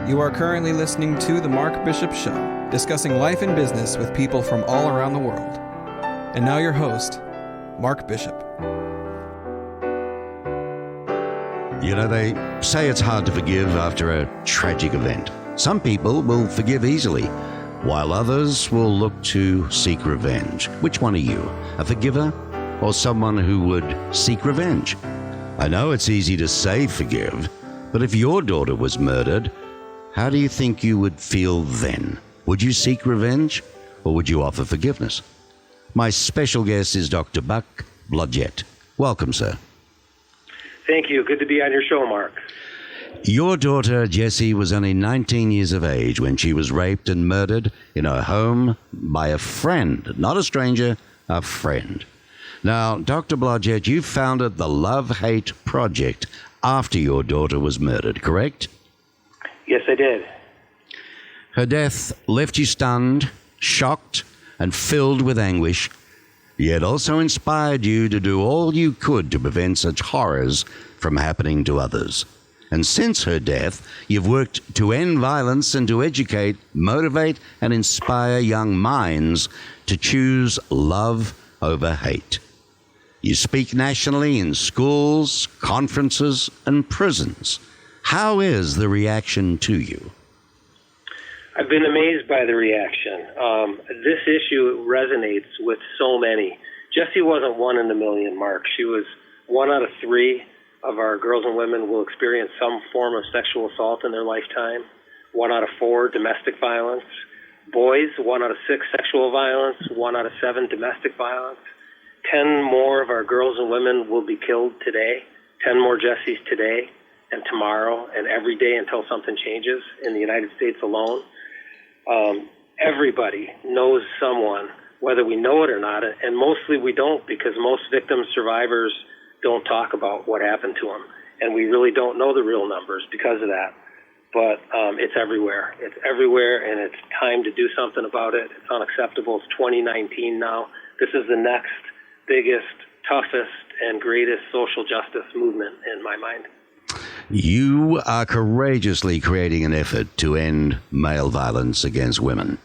You are currently listening to The Mark Bishop Show, discussing life and business with people from all around the world. And now your host, Mark Bishop. You know, they say it's hard to forgive after a tragic event. Some people will forgive easily, while others will look to seek revenge. Which one are you, a forgiver or someone who would seek revenge? I know it's easy to say forgive, but if your daughter was murdered, how do you think you would feel then? Would you seek revenge or would you offer forgiveness? My special guest is Dr. Buck Blodgett. Welcome, sir. Thank you. Good to be on your show, Mark. Your daughter, Jessie, was only 19 years of age when she was raped and murdered in her home by a friend, not a stranger, a friend. Now, Dr. Blodgett, you founded the Love-Hate Project after your daughter was murdered, correct? Yes, I did. Her death left you stunned, shocked, and filled with anguish, yet also inspired you to do all you could to prevent such horrors from happening to others. And since her death, you've worked to end violence and to educate, motivate, and inspire young minds to choose love over hate. You speak nationally in schools, conferences, and prisons. How is the reaction to you? I've been amazed by the reaction. This issue resonates with so many. Jessie wasn't one in a million, Mark. She was one out of three of our girls and women will experience some form of sexual assault in their lifetime. 1 out of 4, domestic violence. Boys, 1 out of 6, sexual violence. 1 out of 7, domestic violence. 10 more of our girls and women will be killed today. 10 more Jessies today and tomorrow and every day until something changes in the United States alone. Everybody knows someone, whether we know it or not, and mostly we don't, because most victims, survivors don't talk about what happened to them, and we really don't know the real numbers because of that. But it's everywhere. It's everywhere, and it's time to do something about it. It's unacceptable. It's 2019 now. This is the next biggest, toughest, and greatest social justice movement in my mind. You are courageously creating an effort to end male violence against women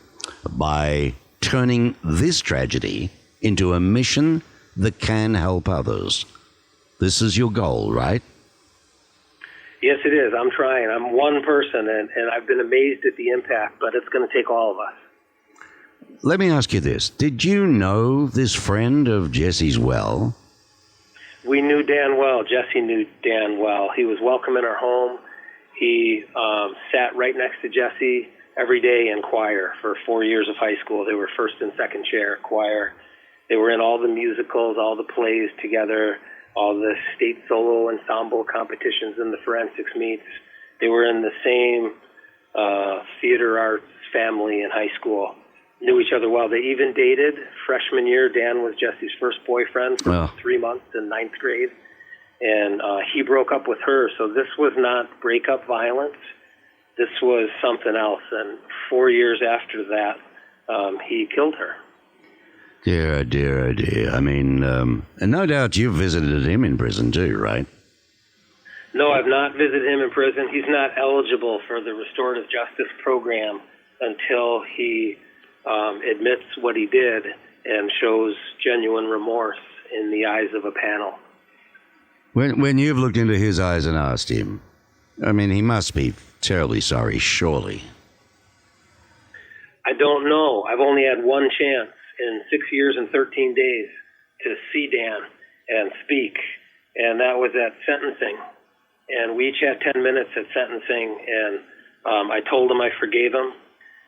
by turning this tragedy into a mission that can help others. This is your goal, right? Yes, it is. I'm trying. I'm one person, and I've been amazed at the impact, but it's going to take all of us. Let me ask you this. Did you know this friend of Jessie's well? We knew Dan well. Jessie knew Dan well. He was welcome in our home. He sat right next to Jessie every day in choir for 4 years of high school. They were first and second chair choir. They were in all the musicals, all the plays together, all the state solo ensemble competitions and the forensics meets. They were in the same theater arts family in high school. Knew each other well. They even dated. Freshman year, Dan was Jessie's first boyfriend for 3 months in 9th grade. And he broke up with her. So this was not breakup violence. This was something else. And 4 years after that, he killed her. Dear, dear, dear. I mean, and no doubt you've visited him in prison too, right? No, I've not visited him in prison. He's not eligible for the restorative justice program until he admits what he did and shows genuine remorse in the eyes of a panel. When you've looked into his eyes and asked him, I mean, he must be terribly sorry, surely. I don't know. I've only had one chance in 6 years and 13 days to see Dan and speak, and that was at sentencing. And we each had 10 minutes at sentencing, and I told him I forgave him,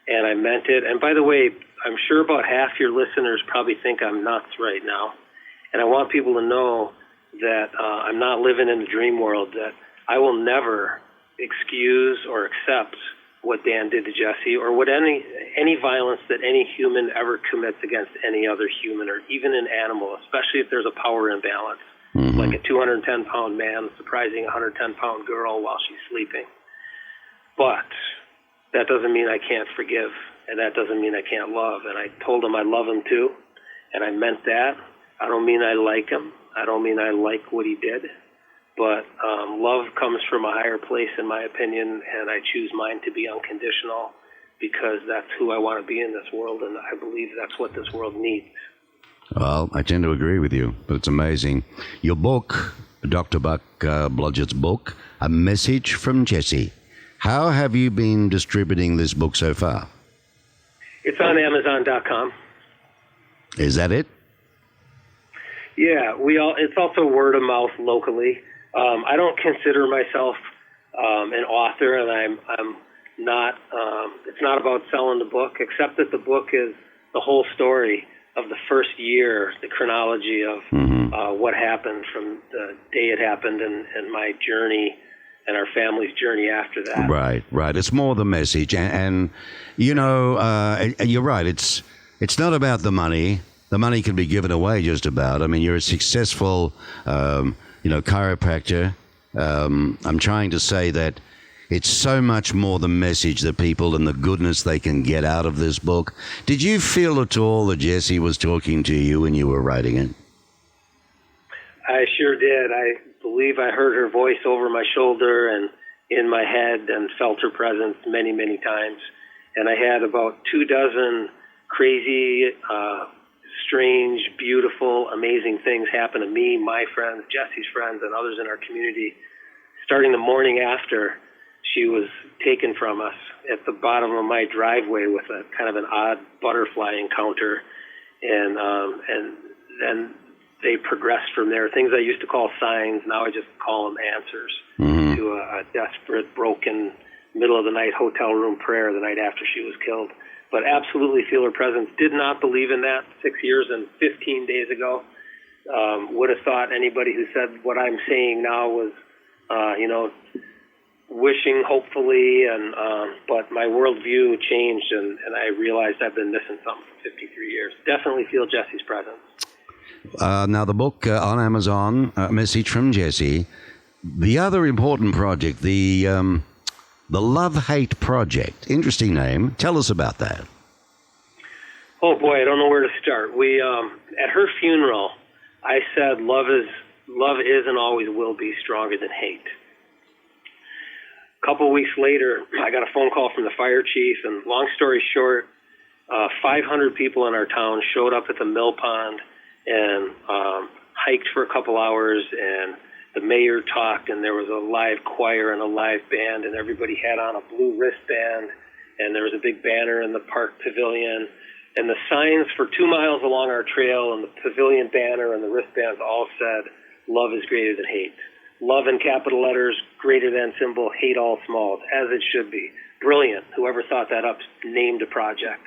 and I meant it. And by the way, I'm sure about half your listeners probably think I'm nuts right now, and I want people to know that I'm not living in a dream world, that I will never excuse or accept what Dan did to Jessie, or what any violence that any human ever commits against any other human, or even an animal, especially if there's a power imbalance, like a 210-pound man surprising a 110-pound girl while she's sleeping. But that doesn't mean I can't forgive, and that doesn't mean I can't love. And I told him I love him too, and I meant that. I don't mean I like him. I don't mean I like what he did. but love comes from a higher place, in my opinion, and I choose mine to be unconditional because that's who I want to be in this world, and I believe that's what this world needs. Well, I tend to agree with you, but it's amazing. Your book, Dr. Buck Blodgett's book, A Message from Jesse. How have you been distributing this book so far? It's on Amazon.com. Is that it? Yeah, it's also word of mouth locally. I don't consider myself an author, and I'm not. It's not about selling the book, except that the book is the whole story of the first year, the chronology of what happened from the day it happened, and my journey and our family's journey after that. Right. It's more the message, and you know, you're right. It's not about the money. The money can be given away just about. I mean, you're a successful, chiropractor. I'm trying to say that it's so much more the message that people and the goodness they can get out of this book. Did you feel at all that Jesse was talking to you when you were writing it? I sure did. I believe I heard her voice over my shoulder and in my head and felt her presence many, many times. And I had about 24 crazy, strange, beautiful, amazing things happen to me, my friends, Jesse's friends, and others in our community, starting the morning after she was taken from us at the bottom of my driveway with a kind of an odd butterfly encounter. And then they progressed from there. Things I used to call signs, now I just call them answers to a desperate, broken, middle-of-the-night hotel room prayer the night after she was killed. But absolutely feel her presence. Did not believe in that 6 years and 15 days ago. Would have thought anybody who said what I'm saying now was, wishing hopefully, but my worldview changed, and I realized I've been missing something for 53 years. Definitely feel Jesse's presence. Now, the book on Amazon, Message from Jesse. The other important project, the Love-Hate Project. Interesting name. Tell us about that. Oh, boy, I don't know where to start. We at her funeral, I said love is and always will be stronger than hate. A couple of weeks later, I got a phone call from the fire chief, and long story short, 500 people in our town showed up at the mill pond and hiked for a couple hours, and the mayor talked, and there was a live choir and a live band, and everybody had on a blue wristband, and there was a big banner in the park pavilion, and the signs for 2 miles along our trail and the pavilion banner and the wristbands all said, love is greater than hate. Love in capital letters, greater than symbol, hate all small, as it should be. Brilliant. Whoever thought that up named a project.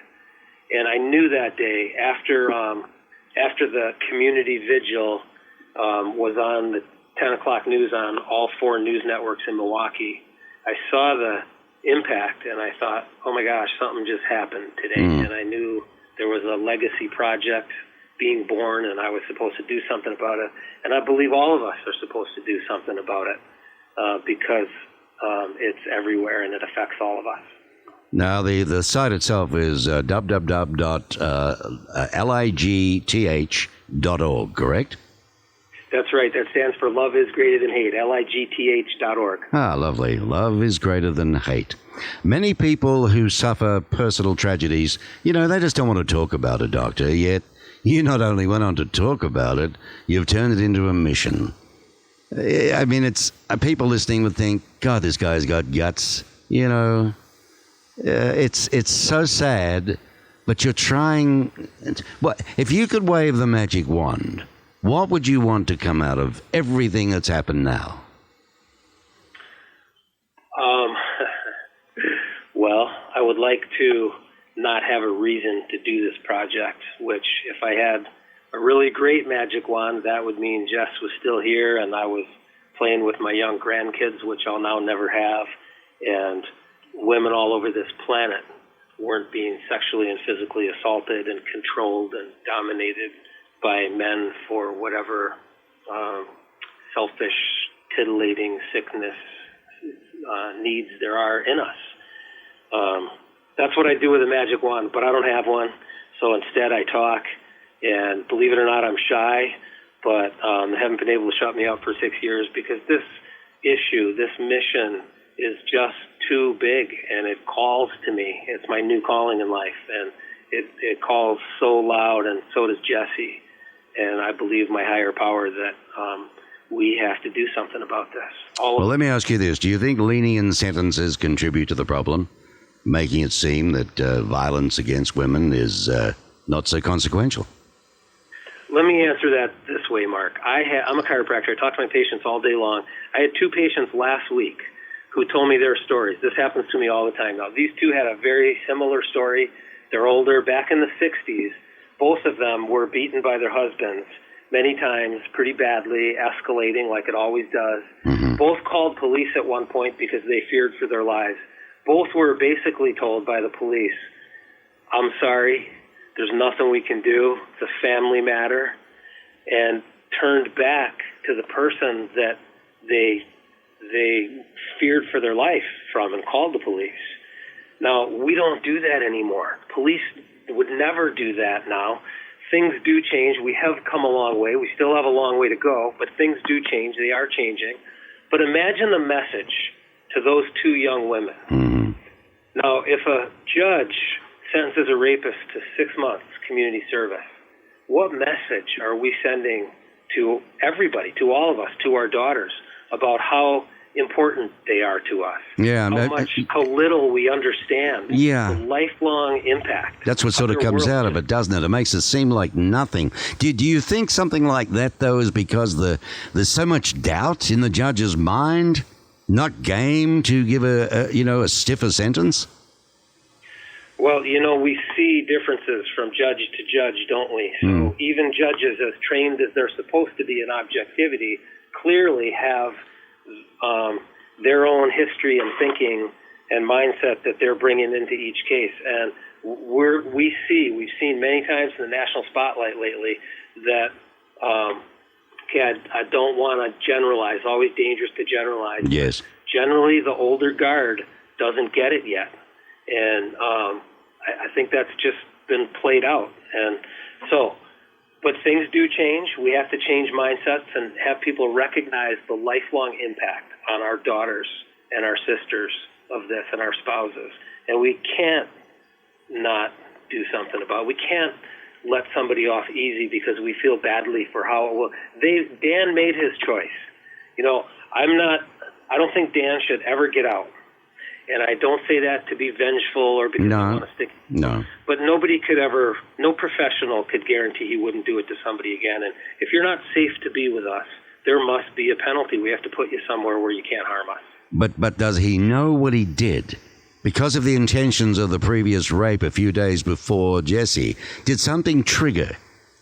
And I knew that day, after the community vigil was on the 10 o'clock news on all 4 news networks in Milwaukee, I saw the impact, and I thought, oh my gosh, something just happened today. And I knew there was a legacy project being born, and I was supposed to do something about it. And I believe all of us are supposed to do something about it because it's everywhere and it affects all of us. Now, the site itself is www.ligth.org, correct? That's right. That stands for Love is Greater Than Hate, ligth.org. Ah, lovely. Love is greater than hate. Many people who suffer personal tragedies, they just don't want to talk about it, Doctor, yet you not only went on to talk about it, you've turned it into a mission. I mean, it's people listening would think, God, this guy's got guts. It's so sad, but you're trying. What if you could wave the magic wand? What would you want to come out of everything that's happened now? Well, I would like to not have a reason to do this project, which if I had a really great magic wand, that would mean Jess was still here and I was playing with my young grandkids, which I'll now never have, and women all over this planet weren't being sexually and physically assaulted and controlled and dominated by men for whatever selfish, titillating sickness needs there are in us. That's what I do with a magic wand, but I don't have one. So instead I talk, and believe it or not, I'm shy, but they haven't been able to shut me up for 6 years because this issue, this mission is just too big, and it calls to me. It's my new calling in life, and it calls so loud, and so does Jesse. And I believe my higher power that we have to do something about this. Well, let me ask you this. Do you think lenient sentences contribute to the problem, making it seem that violence against women is not so consequential? Let me answer that this way, Mark. I'm a chiropractor. I talk to my patients all day long. I had 2 patients last week who told me their stories. This happens to me all the time now. These 2 had a very similar story. They're older. Back in the 60s, both of them were beaten by their husbands many times, pretty badly, escalating like it always does. Mm-hmm. Both called police at one point because they feared for their lives. Both were basically told by the police, "I'm sorry, there's nothing we can do. It's a family matter," and turned back to the person that they feared for their life from and called the police. Now, we don't do that anymore. Police would never do that now. Things do change. We have come a long way. We still have a long way to go, but things do change. They are changing. But imagine the message to those 2 young women. Mm-hmm. Now, if a judge sentences a rapist to 6 months community service, what message are we sending to everybody, to all of us, to our daughters, about how important they are to us? Yeah, how little we understand yeah. the lifelong impact. That's what sort of comes out of it, doesn't it? It makes it seem like nothing. Do you think something like that, though, is because there's so much doubt in the judge's mind, not game to give a stiffer sentence? Well, we see differences from judge to judge, don't we? So even judges, as trained as they're supposed to be in objectivity, clearly have their own history and thinking and mindset that they're bringing into each case. And we've seen many times in the national spotlight lately that, I don't want to generalize, always dangerous to generalize. Yes. Generally, the older guard doesn't get it yet. And I think that's just been played out. And so, but things do change. We have to change mindsets and have people recognize the lifelong impact on our daughters and our sisters of this and our spouses. And we can't not do something about it. We can't let somebody off easy because we feel badly for how it will. Dan made his choice. I don't think Dan should ever get out. And I don't say that to be vengeful or because I want to stick. No. But no professional could guarantee he wouldn't do it to somebody again. And if you're not safe to be with us, there must be a penalty. We have to put you somewhere where you can't harm us. But does he know what he did? Because of the intentions of the previous rape a few days before Jesse, did something trigger?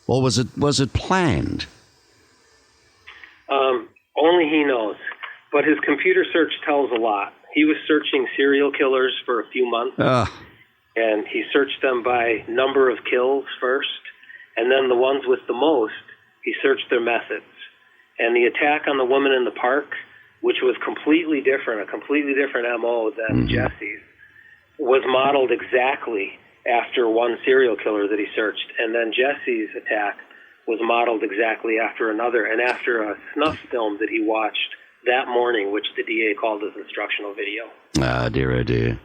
Or was it planned? Only he knows. But his computer search tells a lot. He was searching serial killers for a few months, and he searched them by number of kills first, and then the ones with the most, he searched their methods. And the attack on the woman in the park, which was completely different, a completely different MO than Jesse's, was modeled exactly after one serial killer that he searched. And then Jesse's attack was modeled exactly after another, and after a snuff film that he watched that morning, which the DA called his instructional video. Ah, dear, oh dear.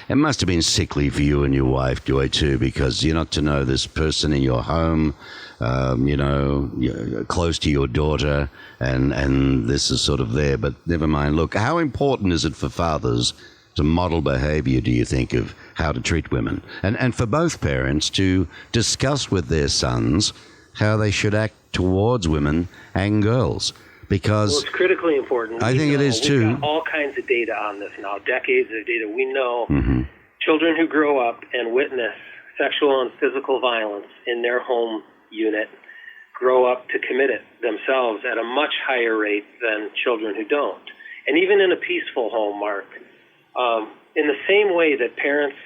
It must have been sickly for you and your wife, Joy, too, because you're not to know this person in your home, you're close to your daughter, and this is sort of there. But never mind. Look, how important is it for fathers to model behavior, do you think, of how to treat women? And for both parents to discuss with their sons how they should act towards women and girls? Because it's critically important. I think it is too. We've got all kinds of data on this now, decades of data. We know children who grow up and witness sexual and physical violence in their home unit grow up to commit it themselves at a much higher rate than children who don't. And even in a peaceful home, Mark, in the same way that parents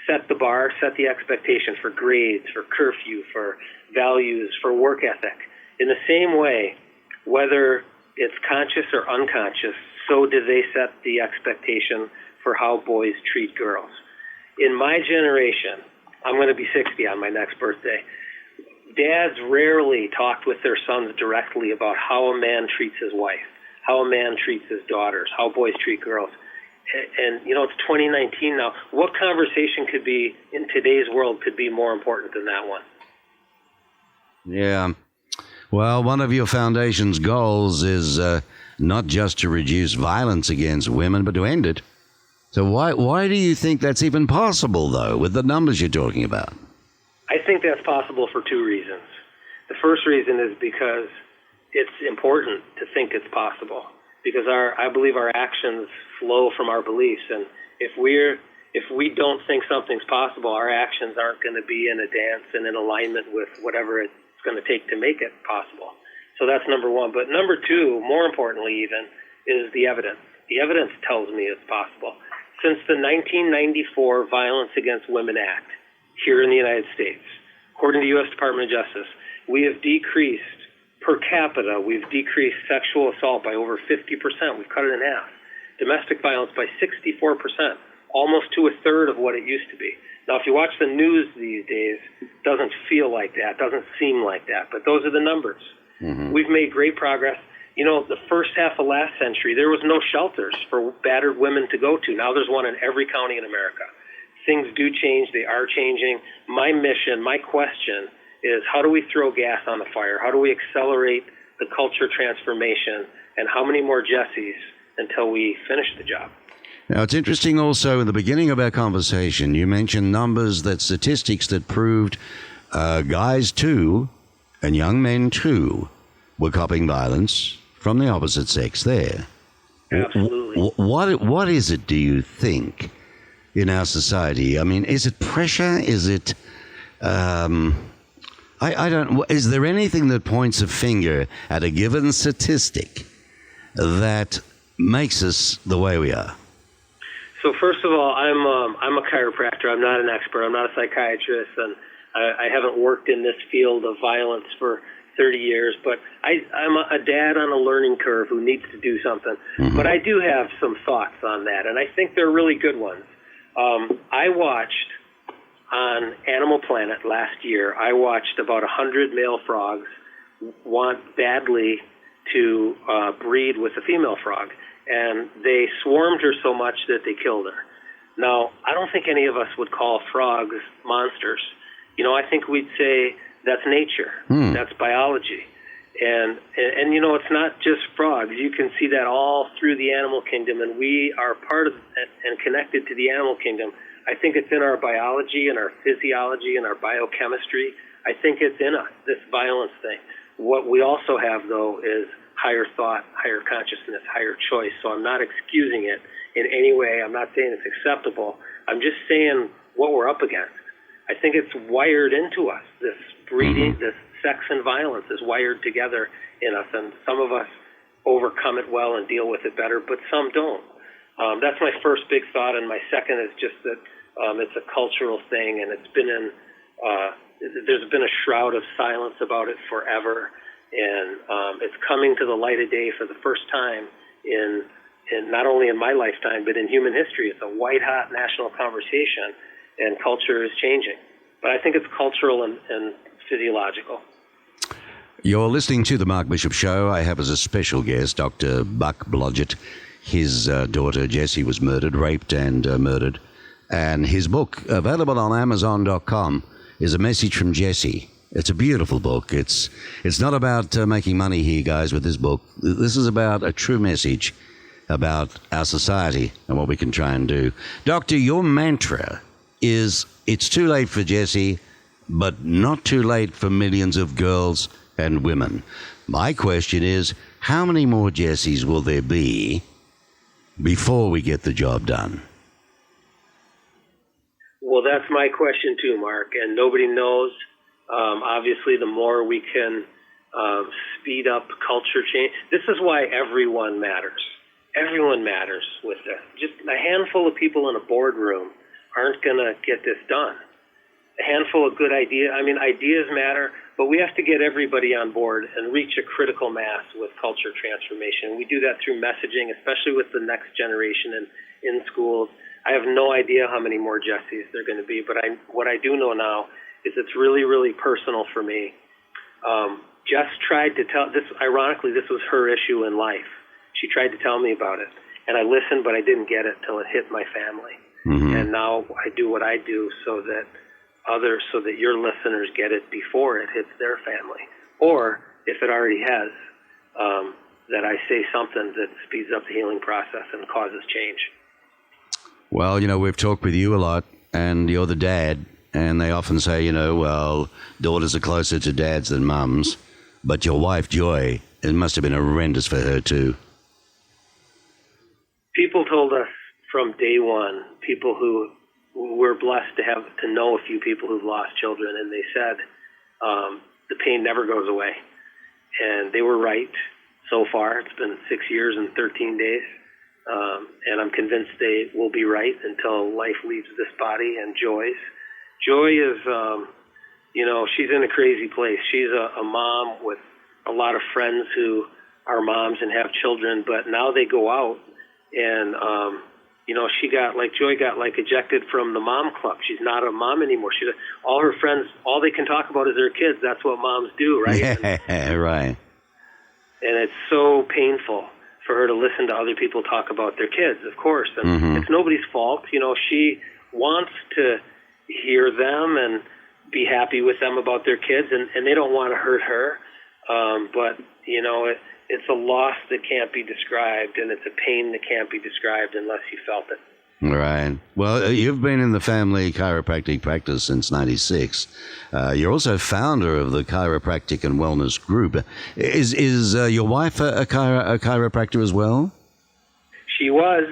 set the bar, set the expectation for grades, for curfew, for values, for work ethic, in the same way, whether it's conscious or unconscious, so do they set the expectation for how boys treat girls. In my generation, I'm going to be 60 on my next birthday, dads rarely talked with their sons directly about how a man treats his wife, how a man treats his daughters, how boys treat girls. And it's 2019 now. What conversation could be in today's world could be more important than that one? Yeah. Well, one of your foundation's goals is not just to reduce violence against women, but to end it. So why do you think that's even possible, though, with the numbers you're talking about? I think that's possible for two reasons. The first reason is because it's important to think it's possible, because I believe our actions flow from our beliefs, and if we don't think something's possible, our actions aren't going to be in a dance and in alignment with whatever it's going to take to make it possible. So that's number one. But number two, more importantly even, is the evidence. The evidence tells me it's possible. Since the 1994 Violence Against Women Act here in the United States, according to the U.S. Department of Justice, we have decreased per capita, we've decreased sexual assault by over 50%. We've cut it in half. Domestic violence by 64%, almost to a third of what it used to be. Now, if you watch the news these days, it doesn't feel like that, doesn't seem like that, but those are the numbers. Mm-hmm. We've made great progress. The first half of last century, there was no shelters for battered women to go to. Now there's one in every county in America. Things do change. They are changing. My mission, my question is, how do we throw gas on the fire? How do we accelerate the culture transformation? And how many more Jessies until we finish the job? Now, it's interesting also, in the beginning of our conversation, you mentioned statistics that proved guys too, and young men too, were copping violence from the opposite sex there. Absolutely. What is it, do you think, in our society? I mean, is it pressure? Is it... I don't... Is there anything that points a finger at a given statistic that makes us the way we are? So first of all, I'm a chiropractor. I'm not an expert. I'm not a psychiatrist, and I haven't worked in this field of violence for 30 years, but I'm a dad on a learning curve who needs to do something. Mm-hmm. But I do have some thoughts on that, and I think they're really good ones. I watched on Animal Planet last year, I watched about 100 male frogs want badly to breed with a female frog, and they swarmed her so much that they killed her. Now, I don't think any of us would call frogs monsters. I think we'd say that's nature. That's biology. And it's not just frogs. You can see that all through the animal kingdom, and we are part of and connected to the animal kingdom. I think it's in our biology and our physiology and our biochemistry. I think it's in us, this violence thing. What we also have, though, is higher thought, higher consciousness, higher choice. So I'm not excusing it in any way. I'm not saying it's acceptable. I'm just saying what we're up against. I think it's wired into us. This breeding, this sex and violence is wired together in us, and some of us overcome it well and deal with it better, but some don't. That's my first big thought, and my second is just that it's a cultural thing, and it's been there's been a shroud of silence about it forever, and it's coming to the light of day for the first time in not only in my lifetime, but in human history. It's a white-hot national conversation, and culture is changing. But I think it's cultural and physiological. You're listening to The Mark Bishop Show. I have as a special guest Dr. Buck Blodgett. His daughter, Jessie, was raped and murdered. And his book, available on Amazon.com, is A Message from Jessie. It's a beautiful book. It's not about making money here, guys, with this book. This is about a true message about our society and what we can try and do. Doctor, your mantra is, it's too late for Jessie, but not too late for millions of girls and women. My question is, how many more Jessies will there be before we get the job done? Well, that's my question too, Mark, and nobody knows. Obviously, the more we can speed up culture change. This is why everyone matters. Everyone matters with this. Just a handful of people in a boardroom aren't going to get this done. A handful of good ideas. Ideas matter, but we have to get everybody on board and reach a critical mass with culture transformation. We do that through messaging, especially with the next generation in schools. I have no idea how many more Jessies there are going to be, but what I do know now is it's really, really personal for me. Jess tried to tell this. Ironically, this was her issue in life. She tried to tell me about it, and I listened, but I didn't get it till it hit my family. Mm-hmm. And now I do what I do so that your listeners get it before it hits their family, or if it already has, that I say something that speeds up the healing process and causes change. Well, we've talked with you a lot, and you're the dad, and they often say, well, daughters are closer to dads than mums, but your wife, Joy, it must have been horrendous for her, too. People told us from day one, people who were blessed to know a few people who've lost children, and they said the pain never goes away. And they were right so far. It's been 6 years and 13 days. And I'm convinced they will be right until life leaves this body. And Joy is, she's in a crazy place. She's a mom with a lot of friends who are moms and have children, but now they go out and, Joy got ejected from the mom club. She's not a mom anymore. All her friends, all they can talk about is their kids. That's what moms do, right? Yeah, right. And it's so painful for her to listen to other people talk about their kids, of course. And Mm-hmm. It's nobody's fault. She wants to hear them and be happy with them about their kids, and they don't want to hurt her. But it's a loss that can't be described, and it's a pain that can't be described unless you felt it. Right. Well, you've been in the family chiropractic practice since '96. You're also founder of the Chiropractic and Wellness Group. Is your wife a chiropractor as well? She was.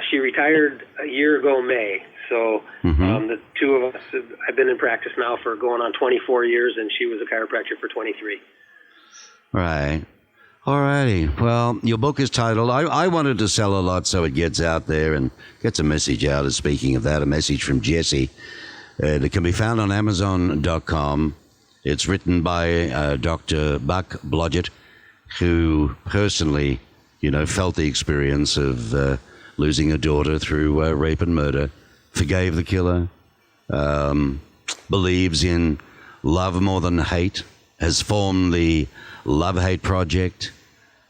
She retired a year ago, May. So Mm-hmm. the two of us have been in practice now for going on 24 years, and she was a chiropractor for 23. Right. All righty. Well, your book is titled, I wanted to sell a lot so it gets out there and gets a message out. Speaking of that, a message from Jesse. It can be found on Amazon.com. It's written by Dr. Buck Blodgett, who personally, felt the experience of losing a daughter through rape and murder, forgave the killer, believes in love more than hate, has formed the Love-Hate Project,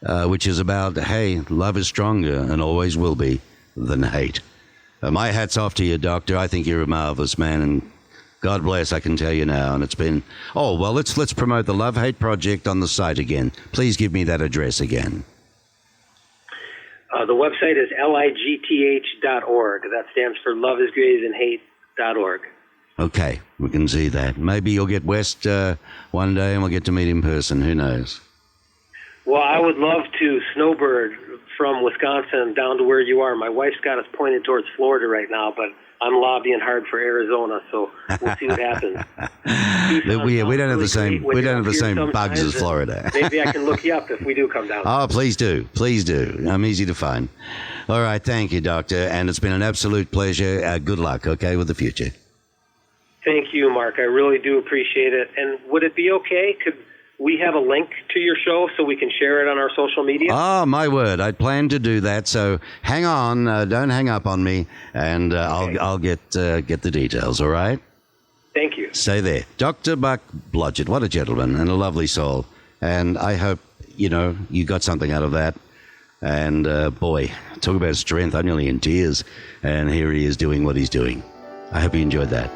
which is about, hey, love is stronger and always will be than hate. My hat's off to you, Doctor. I think you're a marvelous man, and God bless, I can tell you now. And it's been, let's promote the Love-Hate Project on the site again. Please give me that address again. The website is ligth.org. That stands for Love is Greater Than Hate.org. Okay, we can see that. Maybe you'll get West one day and we'll get to meet in person. Who knows? Well, I would love to snowbird from Wisconsin down to where you are. My wife's got us pointed towards Florida right now, but I'm lobbying hard for Arizona, so we'll see what happens. We don't have the same. We don't have the same bugs as Florida. Maybe I can look you up if we do come down. Oh, please do. Please do. I'm easy to find. All right. Thank you, Doctor. And it's been an absolute pleasure. Good luck, okay, with the future. Thank you, Mark. I really do appreciate it. And would it be okay? Could we have a link to your show so we can share it on our social media? Oh, my word. I plan to do that. So hang on. Don't hang up on me. And Okay. I'll get the details. All right? Thank you. Stay there. Dr. Buck Blodgett, what a gentleman and a lovely soul. And I hope, you got something out of that. And, boy, talk about strength. I'm nearly in tears. And here he is doing what he's doing. I hope you enjoyed that.